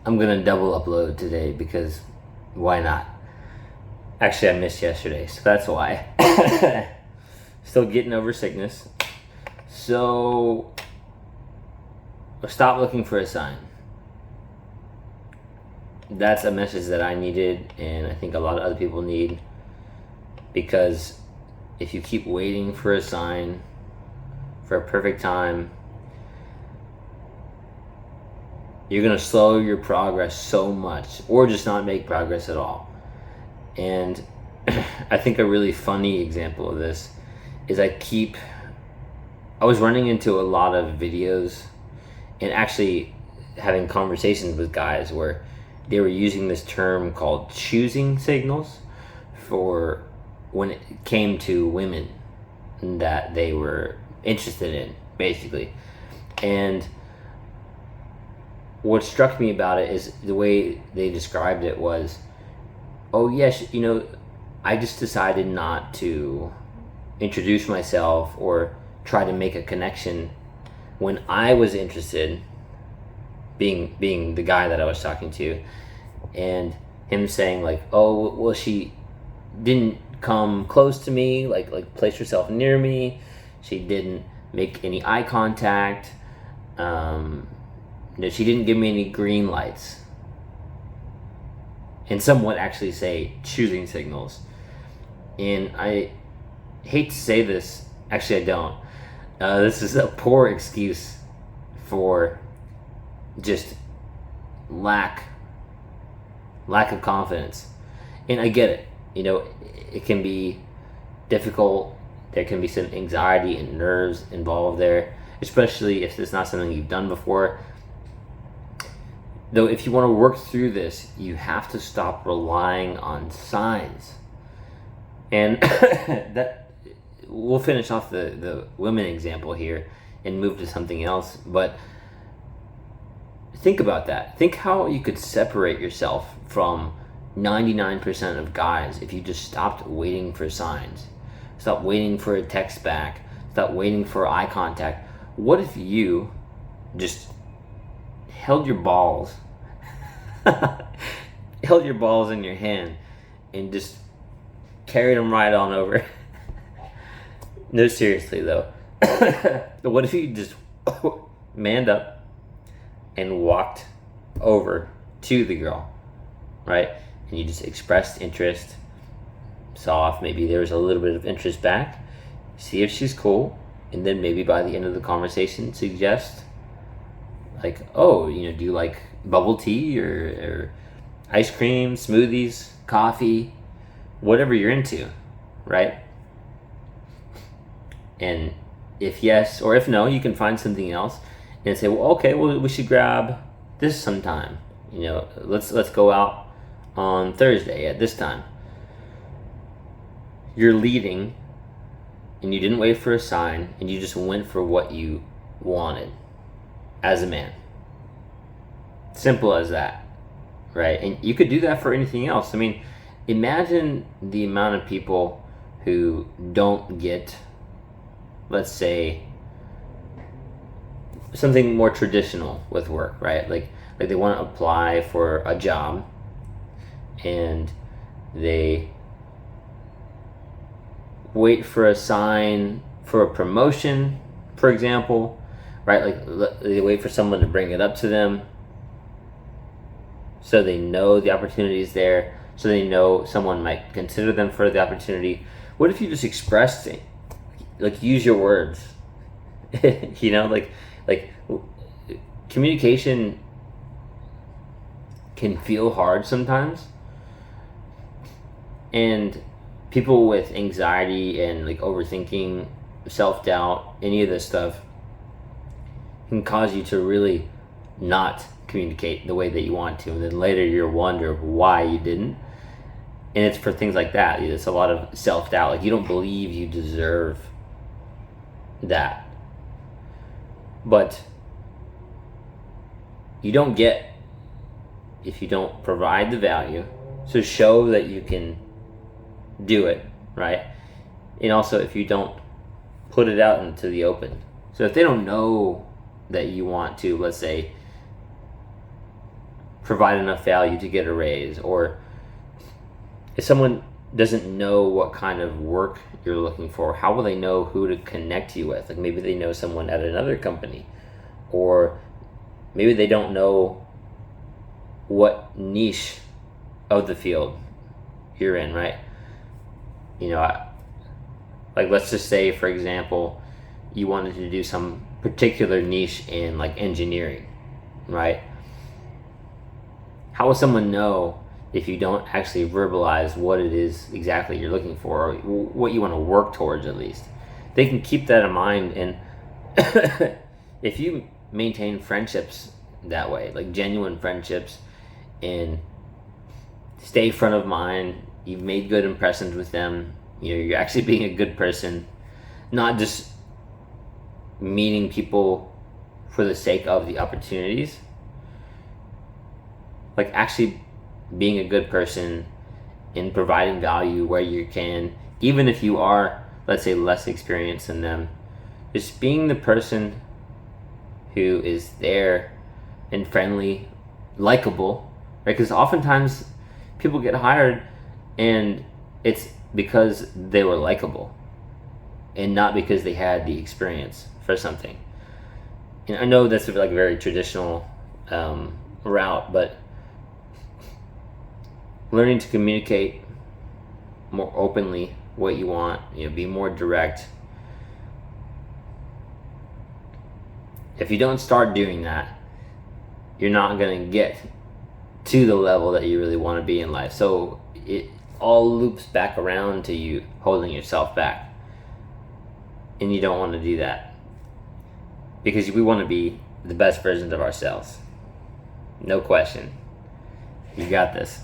I'm gonna double upload today because why not? Actually, I missed yesterday, so that's why. Still getting over sickness. So, stop looking for a sign. That's a message that I needed, and I think a lot of other people need. Because if you keep waiting for a sign, for a perfect time, you're going to slow your progress so much, or just not make progress at all. And I think a really funny example of this is I was running into a lot of videos and actually having conversations with guys where they were using this term called choosing signals for when it came to women that they were interested in, basically. And what struck me about it is the way they described it was, oh yes, I just decided not to introduce myself or try to make a connection when I was interested, being the guy that I was talking to, and him saying like, oh well, she didn't come close to me, like place herself near me, she didn't make any eye contact, she didn't give me any green lights. And some would actually say choosing signals. And I hate to say this, actually I don't. This is a poor excuse for just lack of confidence. And I get it. It can be difficult. There can be some anxiety and nerves involved there, especially if it's not something you've done before. Though if you want to work through this, you have to stop relying on signs. And that we'll finish off the women example here and move to something else. But think about that. Think how you could separate yourself from 99% of guys if you just stopped waiting for signs. Stop waiting for a text back. Stop waiting for eye contact. What if you just held your balls in your hand and just carried them right on over? No, seriously though. What if you just manned up and walked over to the girl, right? And you just expressed interest, saw if maybe there was a little bit of interest back, see if she's cool, and then maybe by the end of the conversation suggest like, oh, do you like bubble tea or ice cream, smoothies, coffee, whatever you're into, right? And if yes or if no, you can find something else and say, well, okay, well, we should grab this sometime. Let's go out on Thursday at this time. You're leading, and you didn't wait for a sign, and you just went for what you wanted as a man. Simple as that, right? And you could do that for anything else. I mean, imagine the amount of people who don't get, let's say, something more traditional with work, right? Like they want to apply for a job, and they wait for a sign for a promotion, for example, right? Like they wait for someone to bring it up to them, so they know the opportunity is there, so they know someone might consider them for the opportunity. What if you just expressed it? Like, use your words. like communication can feel hard sometimes, and people with anxiety and like overthinking, self-doubt, any of this stuff can cause you to really not communicate the way that you want to, and then later you'll wonder why you didn't. And it's for things like that. It's a lot of self-doubt, like you don't believe you deserve that, but you don't get if you don't provide the value. So show that you can do it, right? And also if you don't put it out into the open. So if they don't know that you want to, let's say, provide enough value to get a raise, or if someone doesn't know what kind of work you're looking for, how will they know who to connect you with? Like maybe they know someone at another company, or maybe they don't know what niche of the field you're in, right? You know, like let's just say, for example, you wanted to do some particular niche in like engineering, right? How will someone know if you don't actually verbalize what it is exactly you're looking for, or what you want to work towards at least? They can keep that in mind, and if you maintain friendships that way, like genuine friendships, and stay front of mind, you've made good impressions with them, you know, you're actually being a good person, not just meeting people for the sake of the opportunities, like actually being a good person and providing value where you can, even if you are, let's say, less experienced than them. Just being the person who is there and friendly, likable, right? Because oftentimes people get hired and it's because they were likable and not because they had the experience for something. And I know that's like a very traditional route, but learning to communicate more openly what you want, you know, be more direct. If you don't start doing that, you're not going to get to the level that you really want to be in life. So it all loops back around to you holding yourself back. And you don't want to do that, because we want to be the best versions of ourselves. No question. You got this.